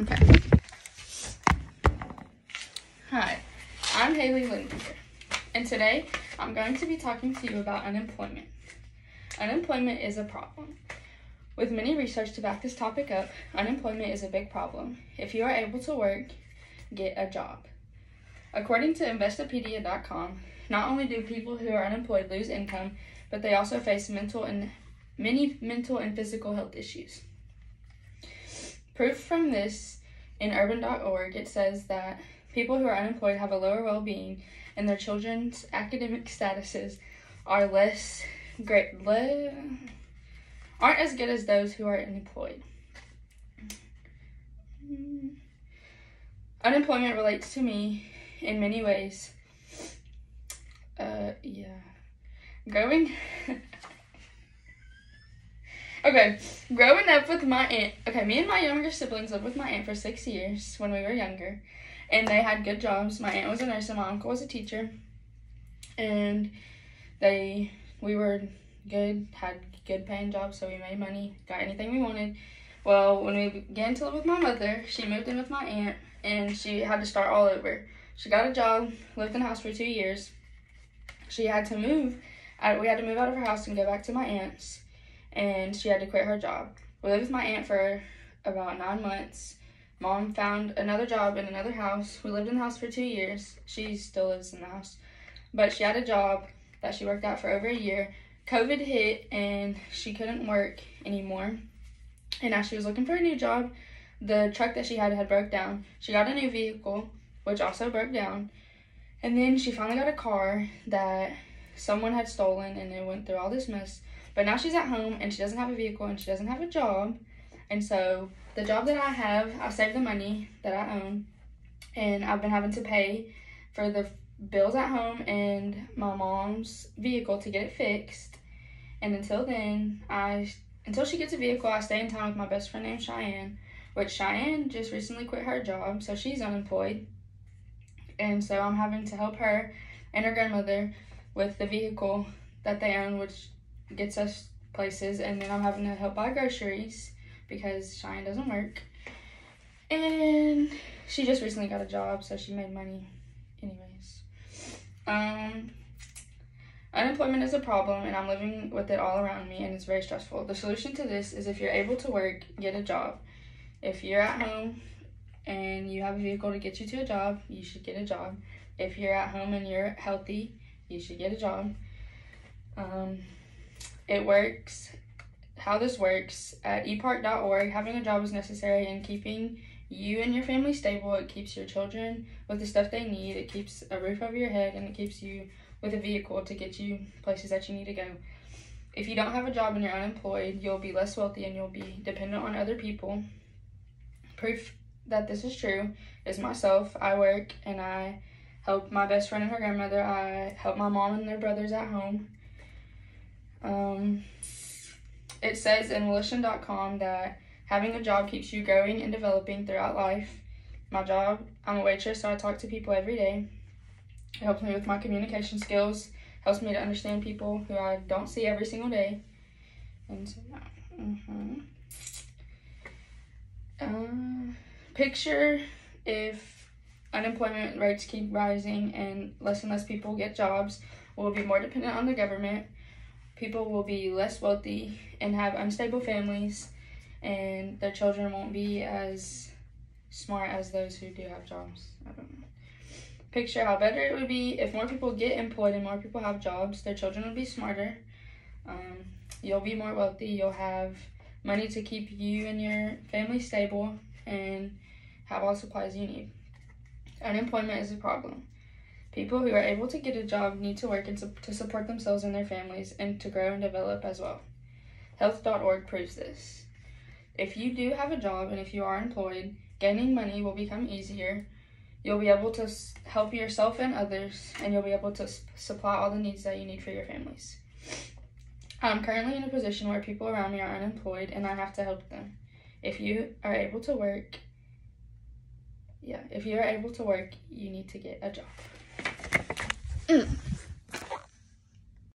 Okay. Hi, I'm Haley Lindecker, and today I'm going to be talking to you about unemployment. Unemployment is a problem. With many research to back this topic up, unemployment is a big problem. If you are able to work, get a job. According to Investopedia.com, not only do people who are unemployed lose income, but they also face many mental and physical health issues. Proof from this in urban.org, it says that people who are unemployed have a lower well-being and their children's academic statuses are aren't as good as those who are employed. Unemployment relates to me in many ways. Growing up with my aunt. Me and my younger siblings lived with my aunt for 6 years when we were younger, and they had good jobs. My aunt was a nurse and my uncle was a teacher, and we were good, had good paying jobs, so we made money, got anything we wanted. Well, when we began to live with my mother, she moved in with my aunt, and she had to start all over. She got a job, lived in the house for 2 years. She had to move. We had to move out of her house and go back to my aunt's, and she had to quit her job. We lived with my aunt for about 9 months. Mom found another job in another house. We lived in the house for 2 years. She still lives in the house, but she had a job that she worked at for over a year. COVID hit and she couldn't work anymore, and as she was looking for a new job, the truck that she had broke down. She got a new vehicle, which also broke down, and then she finally got a car that someone had stolen, and it went through all this mess. But now she's at home and she doesn't have a vehicle and she doesn't have a job. And so the job that I have, I saved the money that I own, and I've been having to pay for the bills at home and my mom's vehicle to get it fixed. And until she gets a vehicle, I stay in town with my best friend named Cheyenne, which Cheyenne just recently quit her job, so she's unemployed. And so I'm having to help her and her grandmother with the vehicle that they own, which gets us places, and then I'm having to help buy groceries because Cheyenne doesn't work. And she just recently got a job, so she made money anyways. Unemployment is a problem, and I'm living with it all around me, and it's very stressful. The solution to this is, if you're able to work, get a job. If you're at home and you have a vehicle to get you to a job, you should get a job. If you're at home and you're healthy, you should get a job. It works. How this works, at epark.org, having a job is necessary in keeping you and your family stable. It keeps your children with the stuff they need. It keeps a roof over your head, and it keeps you with a vehicle to get you places that you need to go. If you don't have a job and you're unemployed, you'll be less wealthy and you'll be dependent on other people. Proof that this is true is myself. I work and I help my best friend and her grandmother. I help my mom and their brothers at home. It says in Volition.com that having a job keeps you growing and developing throughout life. My job, I'm a waitress, so I talk to people every day. It helps me with my communication skills, helps me to understand people who I don't see every single day. And so, picture if unemployment rates keep rising and less people get jobs, we'll be more dependent on the government. People will be less wealthy and have unstable families, and their children won't be as smart as those who do have jobs. I don't know. Picture how better it would be if more people get employed and more people have jobs. Their children would be smarter. You'll be more wealthy. You'll have money to keep you and your family stable and have all supplies you need. Unemployment is a problem. People who are able to get a job need to work to support themselves and their families, and to grow and develop as well. Health.org proves this. If you do have a job and if you are employed, gaining money will become easier. You'll be able to help yourself and others, and you'll be able to supply all the needs that you need for your families. I'm currently in a position where people around me are unemployed, and I have to help them. If you are able to work, you need to get a job.